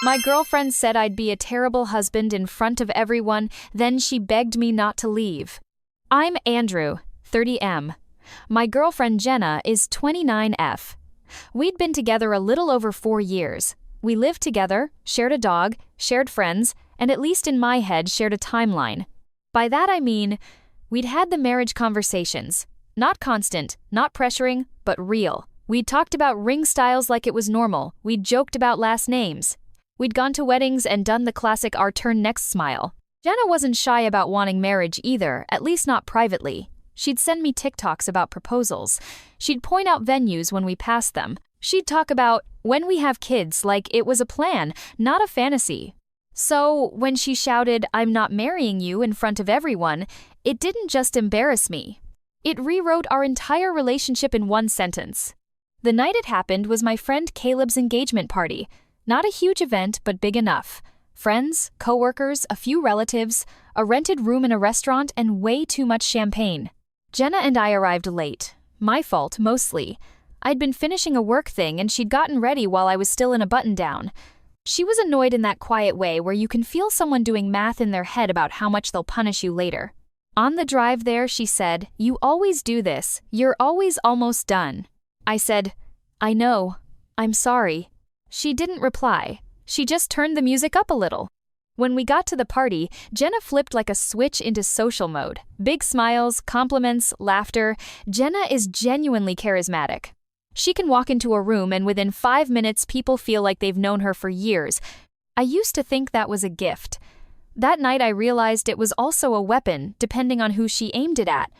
My girlfriend said I'd be a terrible husband in front of everyone, then she begged me not to leave. I'm Andrew, 30M. My girlfriend Jenna is 29F. We'd been together a little over 4 years. We lived together, shared a dog, shared friends, and at least in my head shared a timeline. By that I mean, we'd had the marriage conversations. Not constant, not pressuring, but real. We'd talked about ring styles like it was normal. We'd joked about last names. We'd gone to weddings and done the classic our turn next smile. Jenna wasn't shy about wanting marriage either, at least not privately. She'd send me TikToks about proposals. She'd point out venues when we passed them. She'd talk about when we have kids like it was a plan, not a fantasy. So when she shouted, "I'm not marrying you" in front of everyone, it didn't just embarrass me. It rewrote our entire relationship in one sentence. The night it happened was my friend Caleb's engagement party. Not a huge event, but big enough. Friends, coworkers, a few relatives, a rented room in a restaurant, and way too much champagne. Jenna and I arrived late. My fault, mostly. I'd been finishing a work thing and she'd gotten ready while I was still in a button-down. She was annoyed in that quiet way where you can feel someone doing math in their head about how much they'll punish you later. On the drive there, she said, "You always do this. You're always almost done." I said, "I know. I'm sorry." She didn't reply. She just turned the music up a little. When we got to the party, Jenna flipped like a switch into social mode. Big smiles, compliments, laughter. Jenna is genuinely charismatic. She can walk into a room and within 5 minutes people feel like they've known her for years. I used to think that was a gift. That night I realized it was also a weapon, depending on who she aimed it at.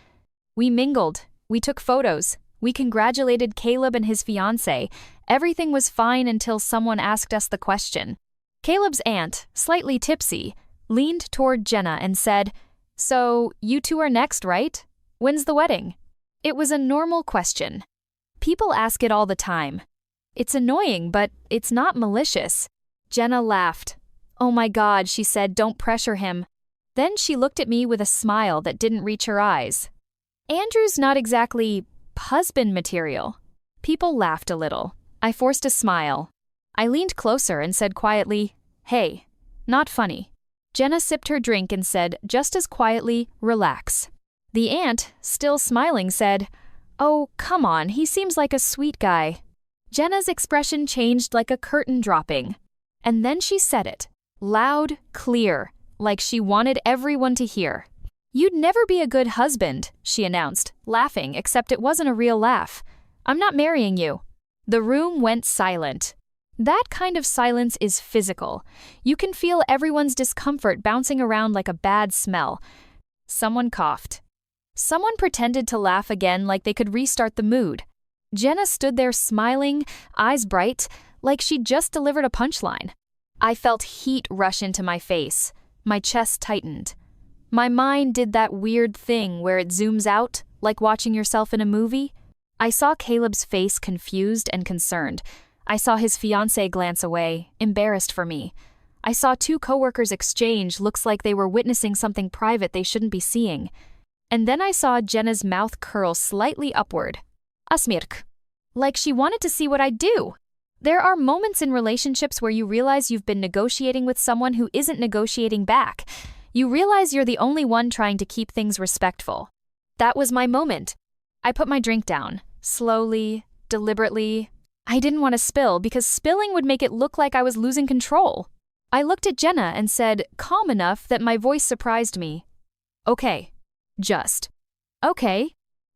We mingled. We took photos. We congratulated Caleb and his fiancée. Everything was fine until someone asked us the question. Caleb's aunt, slightly tipsy, leaned toward Jenna and said, "So, you two are next, right? When's the wedding?" It was a normal question. People ask it all the time. It's annoying, but it's not malicious. Jenna laughed. "Oh my God," she said, "don't pressure him." Then she looked at me with a smile that didn't reach her eyes. Andrew's not exactly husband material. People laughed a little. I forced a smile. I leaned closer and said quietly, "Hey, not funny." Jenna sipped her drink and said, just as quietly, "Relax." The aunt, still smiling, said, "Oh, come on, he seems like a sweet guy." Jenna's expression changed like a curtain dropping. And then she said it, loud, clear, like she wanted everyone to hear. "You'd never be a good husband," she announced, laughing, except it wasn't a real laugh. "I'm not marrying you." The room went silent. That kind of silence is physical. You can feel everyone's discomfort bouncing around like a bad smell. Someone coughed. Someone pretended to laugh again like they could restart the mood. Jenna stood there smiling, eyes bright, like she'd just delivered a punchline. I felt heat rush into my face. My chest tightened. My mind did that weird thing where it zooms out, like watching yourself in a movie. I saw Caleb's face confused and concerned. I saw his fiancée glance away, embarrassed for me. I saw 2 coworkers exchange looks like they were witnessing something private they shouldn't be seeing. And then I saw Jenna's mouth curl slightly upward. Asmirk. Like she wanted to see what I'd do. There are moments in relationships where you realize you've been negotiating with someone who isn't negotiating back. You realize you're the only one trying to keep things respectful. That was my moment. I put my drink down, slowly, deliberately. I didn't want to spill because spilling would make it look like I was losing control. I looked at Jenna and said, calm enough that my voice surprised me, "Okay. Just." "Okay."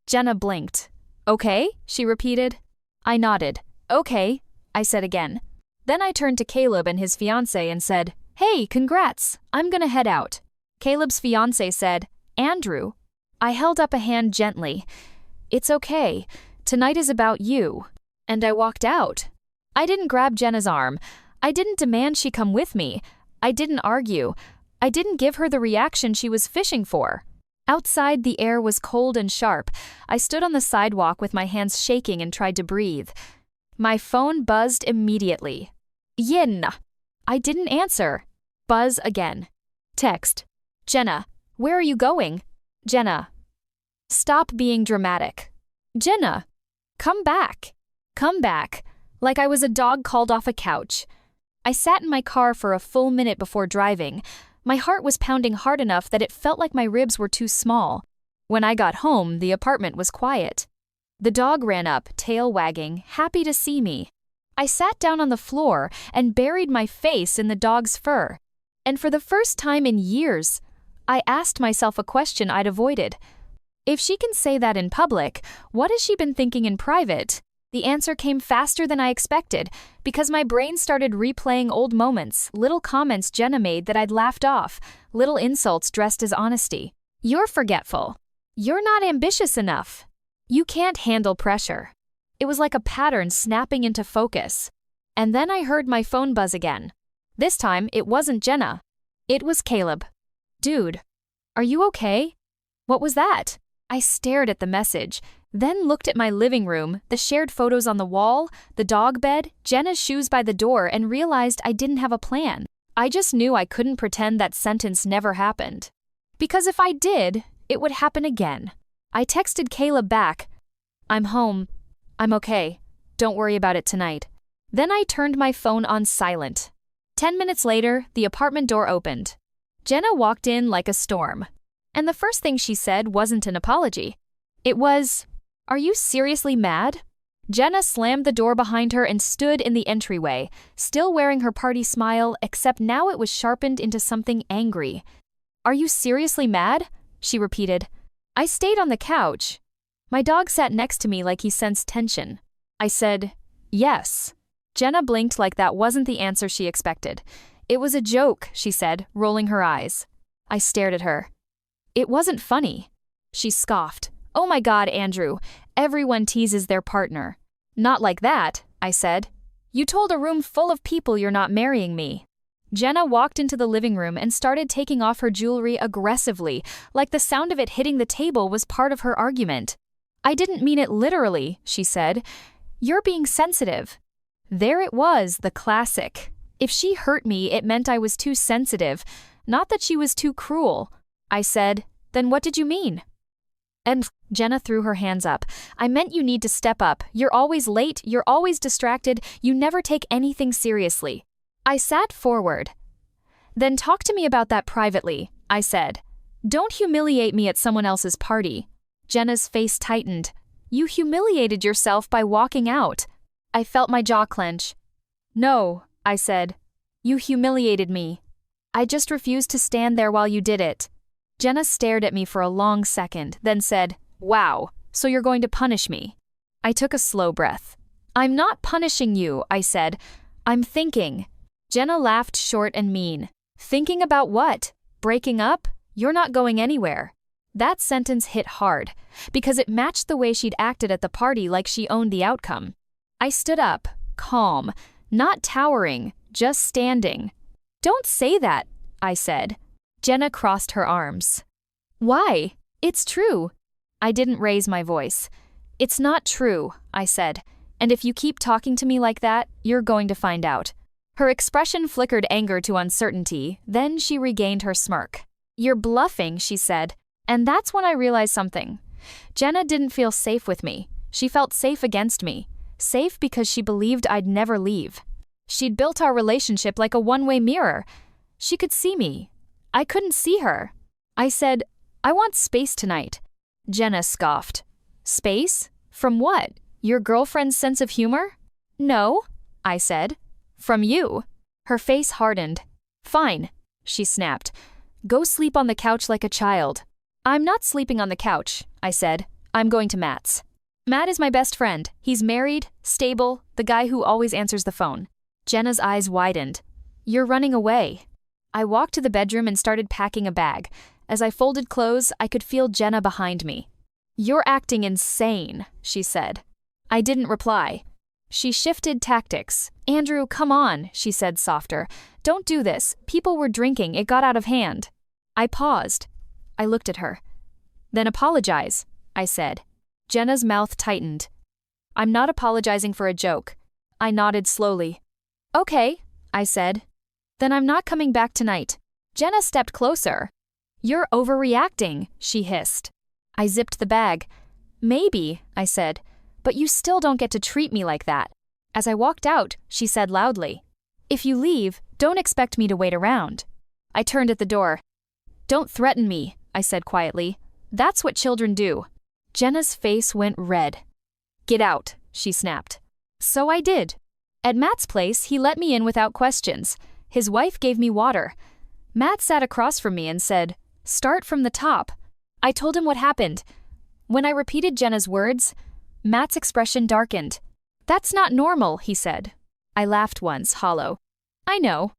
Jenna blinked. "Okay?" she repeated. I nodded. "Okay," I said again. Then I turned to Caleb and his fiancée and said, "Hey, congrats. I'm gonna head out." Caleb's fiancée said, "Andrew." I held up a hand gently. "It's okay. Tonight is about you." And I walked out. I didn't grab Jenna's arm. I didn't demand she come with me. I didn't argue. I didn't give her the reaction she was fishing for. Outside, the air was cold and sharp. I stood on the sidewalk with my hands shaking and tried to breathe. My phone buzzed immediately. Yin. I didn't answer. Buzz again. Text. "Jenna, where are you going?" Jenna. "Stop being dramatic." Jenna. "Come back. Come back." Like I was a dog called off a couch. I sat in my car for a full minute before driving. My heart was pounding hard enough that it felt like my ribs were too small. When I got home, the apartment was quiet. The dog ran up, tail wagging, happy to see me. I sat down on the floor and buried my face in the dog's fur. And for the first time in years, I asked myself a question I'd avoided. If she can say that in public, what has she been thinking in private? The answer came faster than I expected, because my brain started replaying old moments, little comments Jenna made that I'd laughed off, little insults dressed as honesty. You're forgetful. You're not ambitious enough. You can't handle pressure. It was like a pattern snapping into focus. And then I heard my phone buzz again. This time, it wasn't Jenna. It was Caleb. Dude, are you okay? What was that? I stared at the message, then looked at my living room, the shared photos on the wall, the dog bed, Jenna's shoes by the door, and realized I didn't have a plan. I just knew I couldn't pretend that sentence never happened. Because if I did, it would happen again. I texted Caleb back. I'm home. I'm okay. Don't worry about it tonight. Then I turned my phone on silent. 10 minutes later, the apartment door opened. Jenna walked in like a storm. And the first thing she said wasn't an apology. It was, "Are you seriously mad?" Jenna slammed the door behind her and stood in the entryway, still wearing her party smile, except now it was sharpened into something angry. "Are you seriously mad?" she repeated. I stayed on the couch. My dog sat next to me like he sensed tension. I said, "Yes." Jenna blinked like that wasn't the answer she expected. "It was a joke," she said, rolling her eyes. I stared at her. "It wasn't funny." She scoffed. "Oh my God, Andrew, everyone teases their partner." "Not like that," I said. "You told a room full of people you're not marrying me." Jenna walked into the living room and started taking off her jewelry aggressively, like the sound of it hitting the table was part of her argument. "I didn't mean it literally," she said. "You're being sensitive." There it was, the classic. If she hurt me, it meant I was too sensitive, not that she was too cruel. I said, "Then what did you mean?" And Jenna threw her hands up. "I meant you need to step up. You're always late, you're always distracted, you never take anything seriously." I sat forward. "Then talk to me about that privately," I said. "Don't humiliate me at someone else's party." Jenna's face tightened. "You humiliated yourself by walking out." I felt my jaw clench. "No," I said. "You humiliated me. I just refused to stand there while you did it." Jenna stared at me for a long second, then said, "Wow, so you're going to punish me." I took a slow breath. "I'm not punishing you," I said. "I'm thinking." Jenna laughed short and mean. "Thinking about what? Breaking up? You're not going anywhere." That sentence hit hard, because it matched the way she'd acted at the party like she owned the outcome. I stood up, calm, not towering, just standing. "Don't say that," I said. Jenna crossed her arms. "Why? It's true." I didn't raise my voice. "It's not true," I said. "And if you keep talking to me like that, you're going to find out." Her expression flickered anger to uncertainty, then she regained her smirk. "You're bluffing," she said. And that's when I realized something. Jenna didn't feel safe with me. She felt safe against me. Safe because she believed I'd never leave. She'd built our relationship like a one-way mirror. She could see me. I couldn't see her. I said, "I want space tonight." Jenna scoffed. "Space? From what? Your girlfriend's sense of humor?" "No," I said. "From you." Her face hardened. "Fine," she snapped. "Go sleep on the couch like a child." "I'm not sleeping on the couch," I said. "I'm going to Matt's." Matt is my best friend. He's married, stable, the guy who always answers the phone. Jenna's eyes widened. "You're running away." I walked to the bedroom and started packing a bag. As I folded clothes, I could feel Jenna behind me. "You're acting insane," she said. I didn't reply. She shifted tactics. "Andrew, come on," she said softer. "Don't do this. People were drinking. It got out of hand." I paused. I looked at her. "Then apologize," I said. Jenna's mouth tightened. "I'm not apologizing for a joke." I nodded slowly. "Okay," I said. "Then I'm not coming back tonight." Jenna stepped closer. "You're overreacting," she hissed. I zipped the bag. "Maybe," I said, "but you still don't get to treat me like that." As I walked out, she said loudly, If you leave, don't expect me to wait around. I turned at the door. Don't threaten me, I said quietly. That's what children do. Jenna's face went red. Get out, she snapped. So I did. At Matt's place, he let me in without questions. His wife gave me water. Matt sat across from me and said, "Start from the top." I told him what happened. When I repeated Jenna's words, Matt's expression darkened. That's not normal, he said. I laughed once, hollow. I know.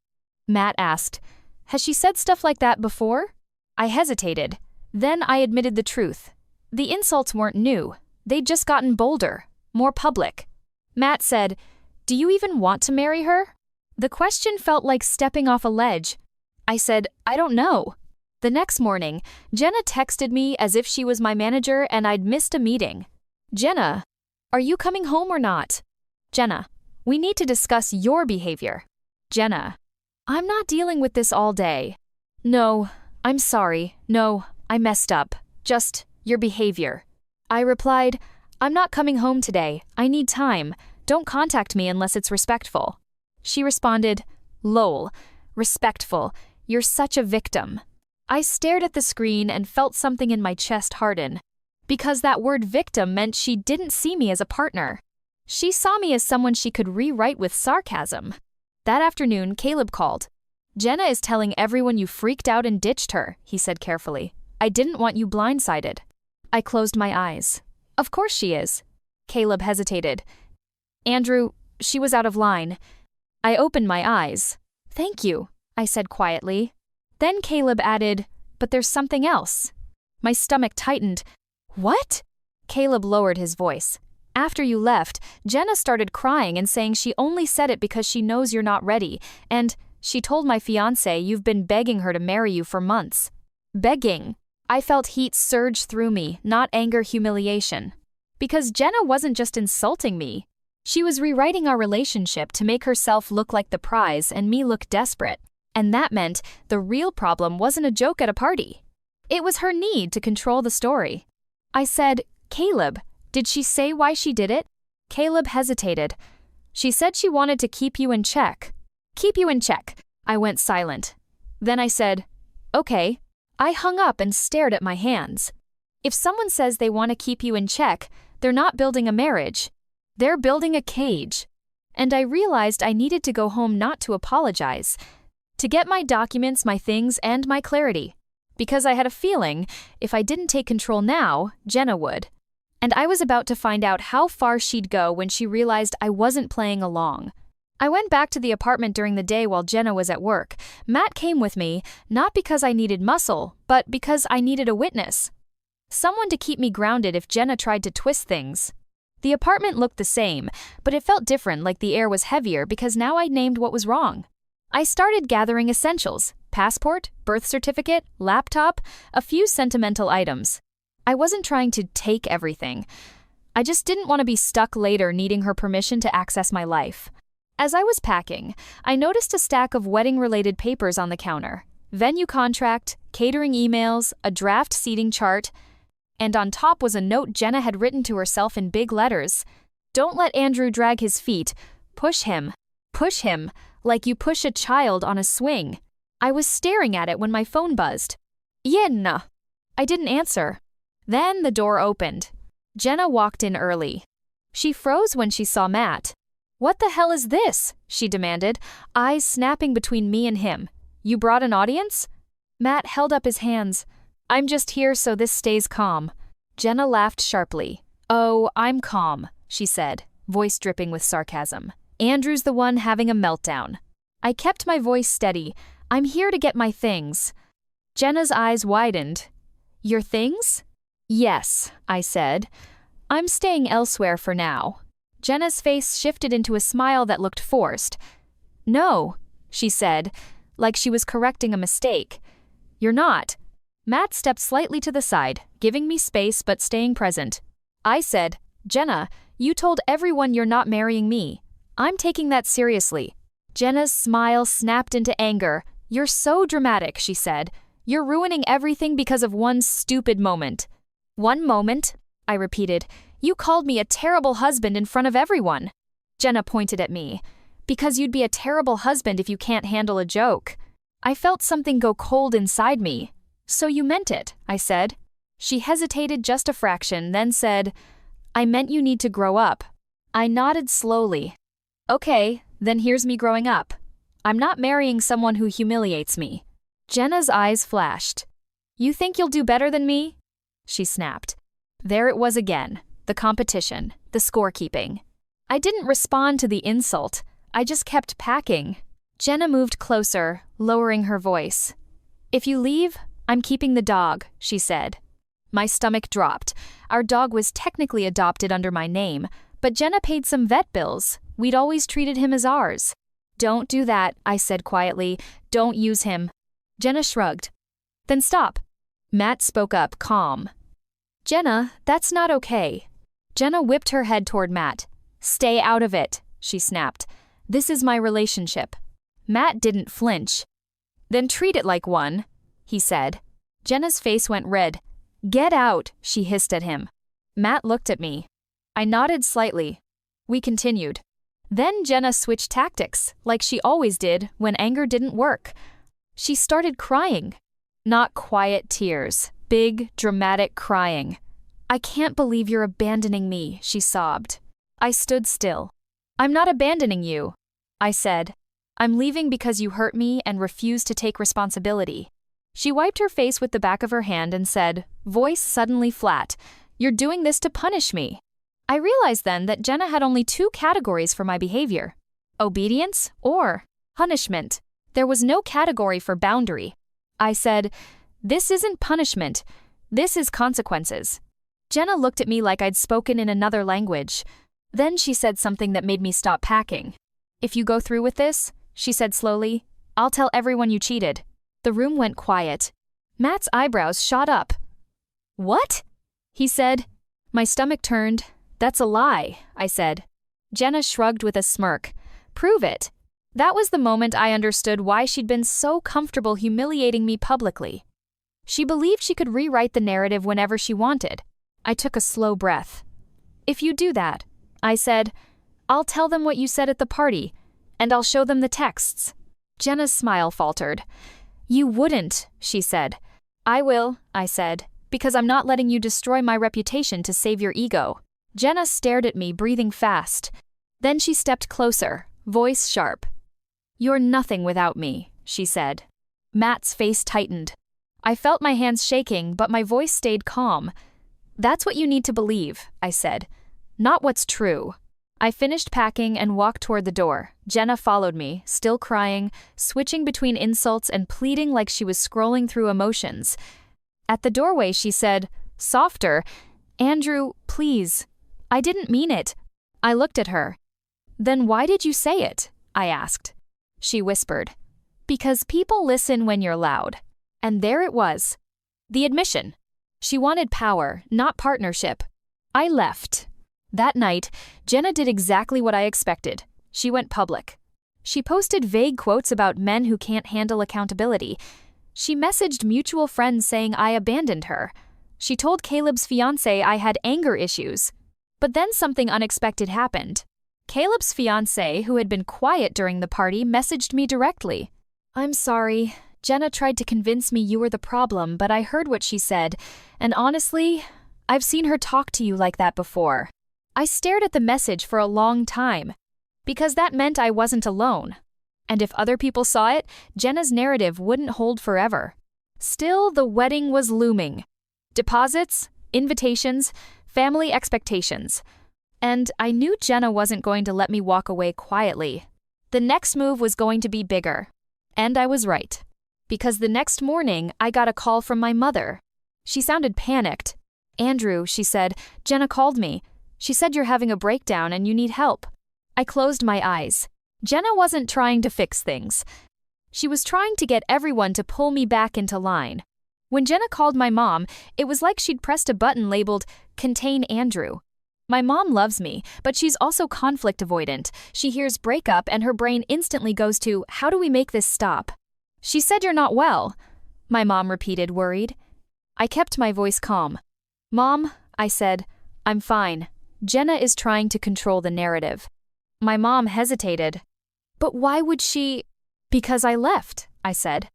Matt asked, has she said stuff like that before? I hesitated. Then I admitted the truth. The insults weren't new. They'd just gotten bolder, more public. Matt said, do you even want to marry her? The question felt like stepping off a ledge. I said, I don't know. The next morning, Jenna texted me as if she was my manager and I'd missed a meeting. Jenna, are you coming home or not? Jenna, we need to discuss your behavior. Jenna, I'm not dealing with this all day. No, I'm sorry. No, I messed up. Just your behavior. I replied, I'm not coming home today. I need time. Don't contact me unless it's respectful. She responded, lol, respectful. You're such a victim. I stared at the screen and felt something in my chest harden. Because that word victim meant she didn't see me as a partner. She saw me as someone she could rewrite with sarcasm. That afternoon, Caleb called. Jenna is telling everyone you freaked out and ditched her, he said carefully. I didn't want you blindsided. I closed my eyes. Of course she is. Caleb hesitated. Andrew, she was out of line. I opened my eyes. Thank you, I said quietly. Then Caleb added, but there's something else. My stomach tightened. What? Caleb lowered his voice. After you left, Jenna started crying and saying she only said it because she knows you're not ready, and she told my fiancé you've been begging her to marry you for months. Begging. I felt heat surge through me, not anger, humiliation. Because Jenna wasn't just insulting me. She was rewriting our relationship to make herself look like the prize and me look desperate. And that meant the real problem wasn't a joke at a party. It was her need to control the story. I said, Caleb, did she say why she did it? Caleb hesitated. She said she wanted to keep you in check. Keep you in check. I went silent. Then I said, okay. I hung up and stared at my hands. If someone says they want to keep you in check, they're not building a marriage. They're building a cage. And I realized I needed to go home not to apologize. To get my documents, my things, and my clarity. Because I had a feeling, if I didn't take control now, Jenna would. And I was about to find out how far she'd go when she realized I wasn't playing along. I went back to the apartment during the day while Jenna was at work. Matt came with me, not because I needed muscle, but because I needed a witness. Someone to keep me grounded if Jenna tried to twist things. The apartment looked the same, but it felt different, like the air was heavier because now I'd named what was wrong. I started gathering essentials: passport, birth certificate, laptop, a few sentimental items. I wasn't trying to take everything. I just didn't want to be stuck later needing her permission to access my life. As I was packing, I noticed a stack of wedding-related papers on the counter. Venue contract, catering emails, a draft seating chart, and on top was a note Jenna had written to herself in big letters. Don't let Andrew drag his feet. Push him. Push him, like you push a child on a swing. I was staring at it when my phone buzzed. Yenna. I didn't answer. Then the door opened. Jenna walked in early. She froze when she saw Matt. What the hell is this? She demanded, eyes snapping between me and him. You brought an audience? Matt held up his hands. I'm just here so this stays calm. Jenna laughed sharply. Oh, I'm calm, she said, voice dripping with sarcasm. Andrew's the one having a meltdown. I kept my voice steady. I'm here to get my things. Jenna's eyes widened. Your things? Yes, I said. I'm staying elsewhere for now. Jenna's face shifted into a smile that looked forced. No, she said, like she was correcting a mistake. You're not. Matt stepped slightly to the side, giving me space but staying present. I said, Jenna, you told everyone you're not marrying me. I'm taking that seriously. Jenna's smile snapped into anger. You're so dramatic, she said. You're ruining everything because of one stupid moment. One moment? I repeated. You called me a terrible husband in front of everyone. Jenna pointed at me. Because you'd be a terrible husband if you can't handle a joke. I felt something go cold inside me. So you meant it, I said. She hesitated just a fraction, then said, I meant you need to grow up. I nodded slowly. Okay, then here's me growing up. I'm not marrying someone who humiliates me. Jenna's eyes flashed. You think you'll do better than me? She snapped. There it was again, the competition, the scorekeeping. I didn't respond to the insult. I just kept packing. Jenna moved closer, lowering her voice. If you leave, I'm keeping the dog, she said. My stomach dropped. Our dog was technically adopted under my name, but Jenna paid some vet bills. We'd always treated him as ours. Don't do that, I said quietly. Don't use him. Jenna shrugged. Then stop. Matt spoke up, calm. Jenna, that's not okay. Jenna whipped her head toward Matt. Stay out of it, she snapped. This is my relationship. Matt didn't flinch. Then treat it like one, he said. Jenna's face went red. Get out, she hissed at him. Matt looked at me. I nodded slightly. We continued. Then Jenna switched tactics, like she always did when anger didn't work. She started crying. Not quiet tears, big, dramatic crying. I can't believe you're abandoning me, she sobbed. I stood still. I'm not abandoning you, I said. I'm leaving because you hurt me and refuse to take responsibility. She wiped her face with the back of her hand and said, voice suddenly flat, You're doing this to punish me. I realized then that Jenna had only two categories for my behavior: obedience or punishment. There was no category for boundary. I said, This isn't punishment. This is consequences. Jenna looked at me like I'd spoken in another language. Then she said something that made me stop packing. If you go through with this, she said slowly, I'll tell everyone you cheated. The room went quiet. Matt's eyebrows shot up. What? He said. My stomach turned. That's a lie, I said. Jenna shrugged with a smirk. Prove it. That was the moment I understood why she'd been so comfortable humiliating me publicly. She believed she could rewrite the narrative whenever she wanted. I took a slow breath. If you do that, I said, I'll tell them what you said at the party, and I'll show them the texts. Jenna's smile faltered. You wouldn't, she said. I will, I said, because I'm not letting you destroy my reputation to save your ego. Jenna stared at me, breathing fast. Then she stepped closer, voice sharp. You're nothing without me, she said. Matt's face tightened. I felt my hands shaking, but my voice stayed calm. That's what you need to believe, I said. Not what's true. I finished packing and walked toward the door. Jenna followed me, still crying, switching between insults and pleading like she was scrolling through emotions. At the doorway, she said, softer, Andrew, please. I didn't mean it. I looked at her. Then why did you say it? I asked. She whispered. Because people listen when you're loud. And there it was. The admission. She wanted power, not partnership. I left. That night, Jenna did exactly what I expected. She went public. She posted vague quotes about men who can't handle accountability. She messaged mutual friends saying I abandoned her. She told Caleb's fiancé I had anger issues. But then something unexpected happened. Caleb's fiancé, who had been quiet during the party, messaged me directly. I'm sorry. Jenna tried to convince me you were the problem, but I heard what she said, and honestly, I've seen her talk to you like that before. I stared at the message for a long time, because that meant I wasn't alone. And if other people saw it, Jenna's narrative wouldn't hold forever. Still, the wedding was looming. Deposits, invitations, family expectations. And I knew Jenna wasn't going to let me walk away quietly. The next move was going to be bigger. And I was right. Because the next morning, I got a call from my mother. She sounded panicked. Andrew, she said, Jenna called me. She said you're having a breakdown and you need help. I closed my eyes. Jenna wasn't trying to fix things. She was trying to get everyone to pull me back into line. When Jenna called my mom, it was like she'd pressed a button labeled, Contain Andrew. My mom loves me, but she's also conflict avoidant. She hears breakup and her brain instantly goes to, how do we make this stop? She said you're not well, my mom repeated, worried. I kept my voice calm. Mom, I said, I'm fine. Jenna is trying to control the narrative. My mom hesitated. But why would she? Because I left, I said.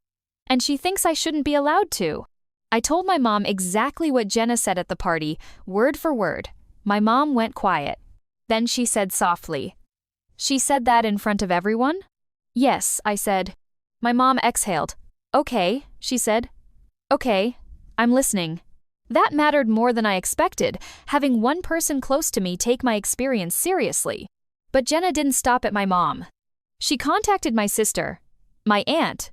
And she thinks I shouldn't be allowed to. I told my mom exactly what Jenna said at the party, word for word. My mom went quiet. Then she said softly, "She said that in front of everyone?" "Yes," I said. My mom exhaled. "Okay," she said. "Okay, I'm listening." That mattered more than I expected, having one person close to me take my experience seriously. But Jenna didn't stop at my mom. She contacted my sister, my aunt,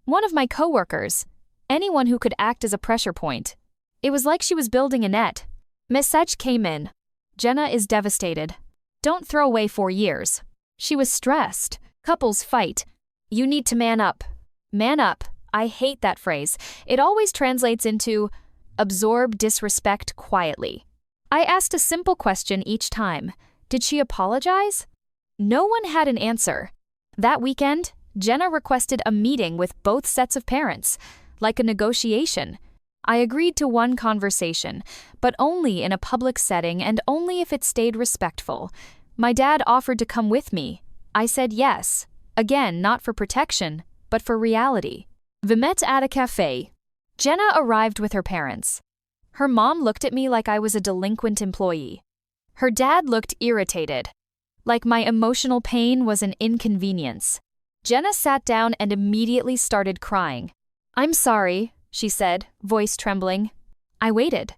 one of my coworkers, anyone who could act as a pressure point. It was like she was building a net. Message came in. "Jenna is devastated. Don't throw away 4 years." She was stressed. Couples fight. You need to man up. Man up. I hate that phrase. It always translates into absorb disrespect quietly. I asked a simple question each time. Did she apologize? No one had an answer. That weekend, Jenna requested a meeting with both sets of parents, like a negotiation. I agreed to one conversation, but only in a public setting and only if it stayed respectful. My dad offered to come with me. I said yes. Again, not for protection, but for reality. We met at a cafe. Jenna arrived with her parents. Her mom looked at me like I was a delinquent employee. Her dad looked irritated, like my emotional pain was an inconvenience. Jenna sat down and immediately started crying. "I'm sorry," she said, voice trembling. I waited.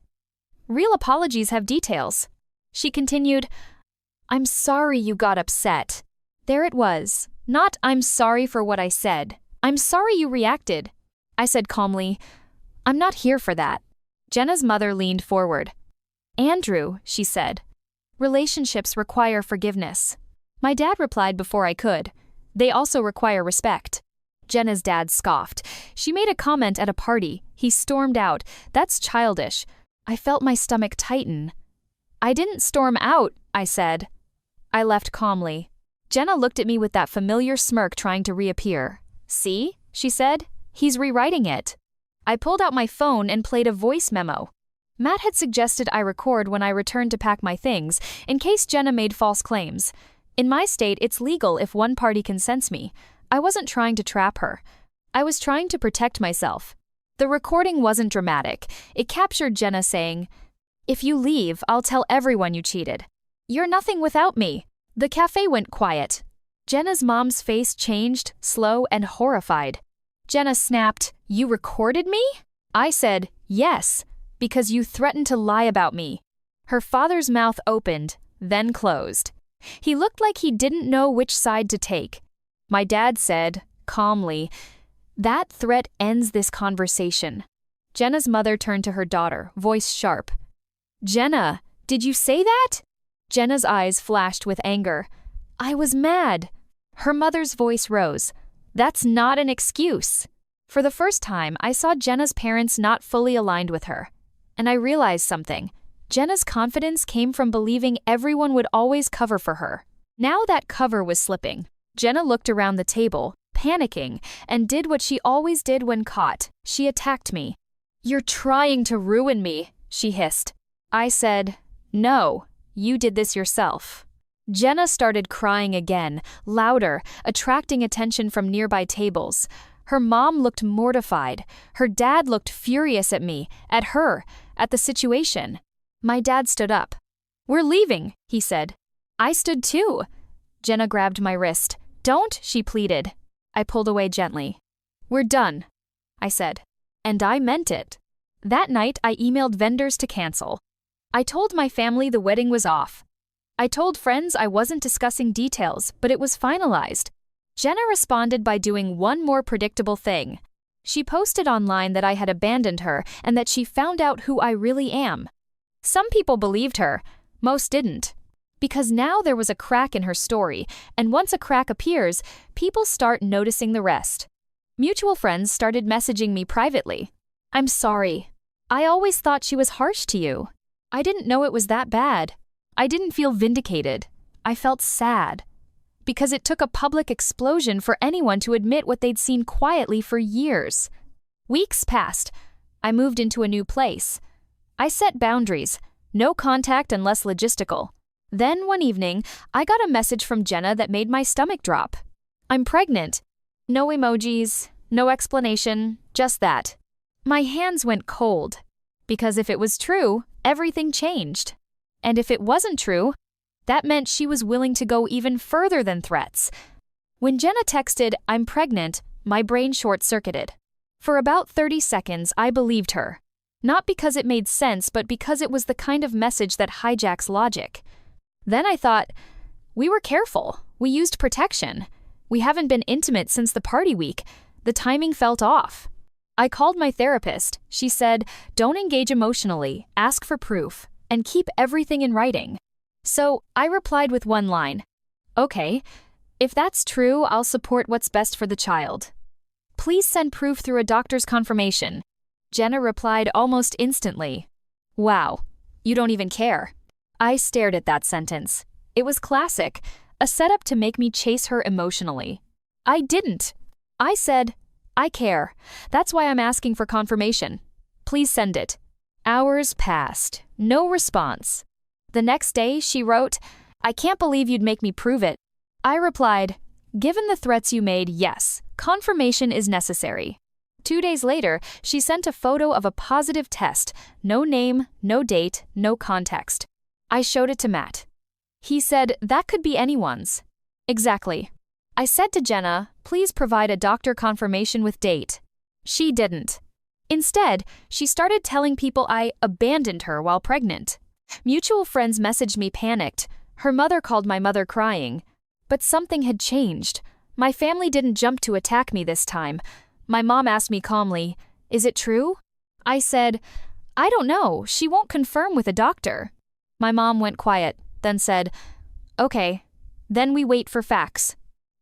Real apologies have details. She continued, "I'm sorry you got upset." There it was. Not "I'm sorry for what I said. I'm sorry you reacted." I said calmly, "I'm not here for that." Jenna's mother leaned forward. "Andrew," she said, "relationships require forgiveness." My dad replied before I could. "They also require respect." Jenna's dad scoffed. She made a comment at a party. He stormed out. "That's childish." I felt my stomach tighten. "I didn't storm out," I said. I left calmly. Jenna looked at me with that familiar smirk trying to reappear. "See?" she said. "He's rewriting it." I pulled out my phone and played a voice memo. Matt had suggested I record when I returned to pack my things, in case Jenna made false claims. In my state, it's legal if one party consents me. I wasn't trying to trap her. I was trying to protect myself. The recording wasn't dramatic. It captured Jenna saying, "If you leave, I'll tell everyone you cheated. You're nothing without me." The cafe went quiet. Jenna's mom's face changed, slow and horrified. Jenna snapped, "You recorded me?" I said, "Yes, because you threatened to lie about me." Her father's mouth opened, then closed. He looked like he didn't know which side to take. My dad said, calmly, "That threat ends this conversation." Jenna's mother turned to her daughter, voice sharp. "Jenna, did you say that?" Jenna's eyes flashed with anger. "I was mad." Her mother's voice rose. "That's not an excuse." For the first time, I saw Jenna's parents not fully aligned with her. And I realized something. Jenna's confidence came from believing everyone would always cover for her. Now that cover was slipping. Jenna looked around the table, panicking, and did what she always did when caught. She attacked me. "You're trying to ruin me," she hissed. I said, "No, you did this yourself." Jenna started crying again, louder, attracting attention from nearby tables. Her mom looked mortified. Her dad looked furious at me, at her, at the situation. My dad stood up. "We're leaving," he said. I stood too. Jenna grabbed my wrist. "Don't," she pleaded. I pulled away gently. "We're done," I said. And I meant it. That night, I emailed vendors to cancel. I told my family the wedding was off. I told friends I wasn't discussing details, but it was finalized. Jenna responded by doing one more predictable thing. She posted online that I had abandoned her and that she found out who I really am. Some people believed her, most didn't. Because now there was a crack in her story, and once a crack appears, people start noticing the rest. Mutual friends started messaging me privately. "I'm sorry. I always thought she was harsh to you. I didn't know it was that bad." I didn't feel vindicated. I felt sad. Because it took a public explosion for anyone to admit what they'd seen quietly for years. Weeks passed. I moved into a new place. I set boundaries. No contact unless logistical. Then one evening, I got a message from Jenna that made my stomach drop. I'm pregnant. No emojis, no explanation, just that. My hands went cold. Because if it was true, everything changed. And if it wasn't true, that meant she was willing to go even further than threats. When Jenna texted, "I'm pregnant," my brain short-circuited. For about 30 seconds, I believed her. Not because it made sense, but because it was the kind of message that hijacks logic. Then I thought, we were careful. We used protection. We haven't been intimate since the party week. The timing felt off. I called my therapist. She said, "Don't engage emotionally, ask for proof, and keep everything in writing." So I replied with one line. "Okay, if that's true, I'll support what's best for the child. Please send proof through a doctor's confirmation." Jenna replied almost instantly. "Wow, you don't even care." I stared at that sentence. It was classic, a setup to make me chase her emotionally. I didn't. I said, "I care. That's why I'm asking for confirmation. Please send it." Hours passed. No response. The next day, she wrote, "I can't believe you'd make me prove it." I replied, "Given the threats you made, yes, confirmation is necessary." 2 days later, she sent a photo of a positive test. No name, no date, no context. I showed it to Matt. He said, "That could be anyone's." Exactly. I said to Jenna, "Please provide a doctor confirmation with date." She didn't. Instead, she started telling people I abandoned her while pregnant. Mutual friends messaged me panicked. Her mother called my mother crying. But something had changed. My family didn't jump to attack me this time. My mom asked me calmly, "Is it true?" I said, "I don't know. She won't confirm with a doctor." My mom went quiet, then said, "Okay, then we wait for facts."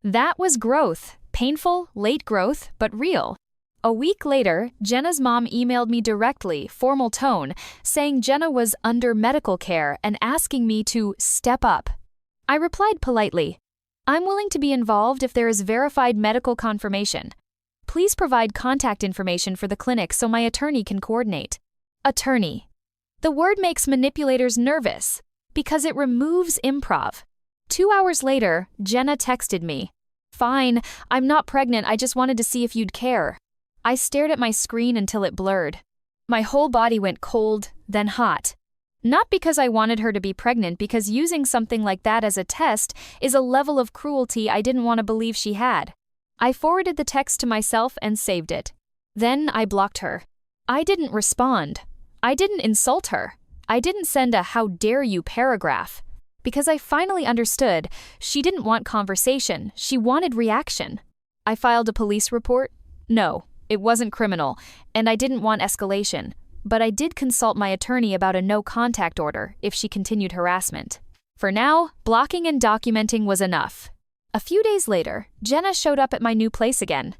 That was growth. Painful, late growth, but real. A week later, Jenna's mom emailed me directly, formal tone, saying Jenna was under medical care and asking me to step up. I replied politely, "I'm willing to be involved if there is verified medical confirmation. Please provide contact information for the clinic so my attorney can coordinate." Attorney. The word makes manipulators nervous because it removes improv. 2 hours later, Jenna texted me, "Fine, I'm not pregnant, I just wanted to see if you'd care." I stared at my screen until it blurred. My whole body went cold, then hot. Not because I wanted her to be pregnant, because using something like that as a test is a level of cruelty I didn't want to believe she had. I forwarded the text to myself and saved it. Then I blocked her. I didn't respond. I didn't insult her. I didn't send a "how dare you" paragraph. Because I finally understood, she didn't want conversation, she wanted reaction. I filed a police report. No, it wasn't criminal, and I didn't want escalation. But I did consult my attorney about a no-contact order if she continued harassment. For now, blocking and documenting was enough. A few days later, Jenna showed up at my new place again.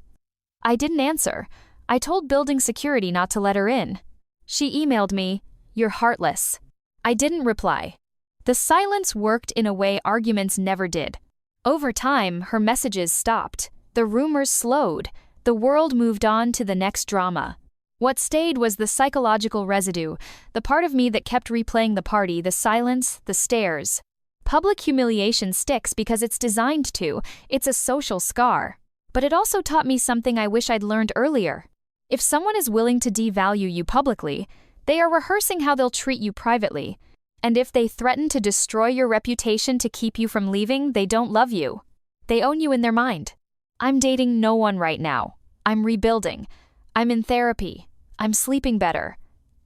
I didn't answer. I told building security not to let her in. She emailed me, "You're heartless." I didn't reply. The silence worked in a way arguments never did. Over time, her messages stopped. The rumors slowed. The world moved on to the next drama. What stayed was the psychological residue, the part of me that kept replaying the party, the silence, the stares. Public humiliation sticks because it's designed to. It's a social scar. But it also taught me something I wish I'd learned earlier. If someone is willing to devalue you publicly, they are rehearsing how they'll treat you privately. And if they threaten to destroy your reputation to keep you from leaving, they don't love you. They own you in their mind. I'm dating no one right now. I'm rebuilding. I'm in therapy. I'm sleeping better.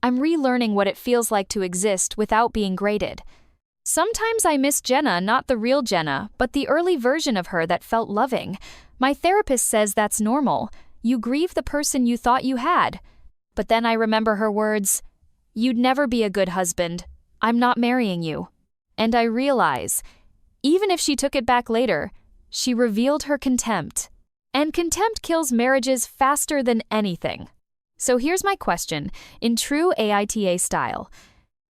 I'm relearning what it feels like to exist without being graded. Sometimes I miss Jenna, not the real Jenna, but the early version of her that felt loving. My therapist says that's normal. You grieve the person you thought you had. But then I remember her words, "You'd never be a good husband. I'm not marrying you." And I realize, even if she took it back later, she revealed her contempt. And contempt kills marriages faster than anything. So here's my question, in true Aita style.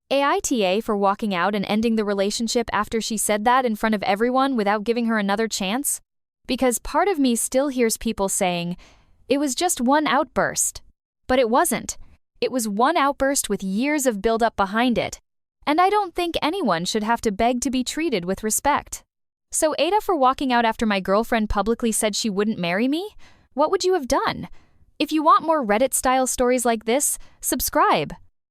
Aita for walking out and ending the relationship after she said that in front of everyone without giving her another chance? Because part of me still hears people saying, "It was just one outburst." But it wasn't. It was one outburst with years of build-up behind it. And I don't think anyone should have to beg to be treated with respect. So Aita for walking out after my girlfriend publicly said she wouldn't marry me? What would you have done? If you want more Reddit-style stories like this, subscribe.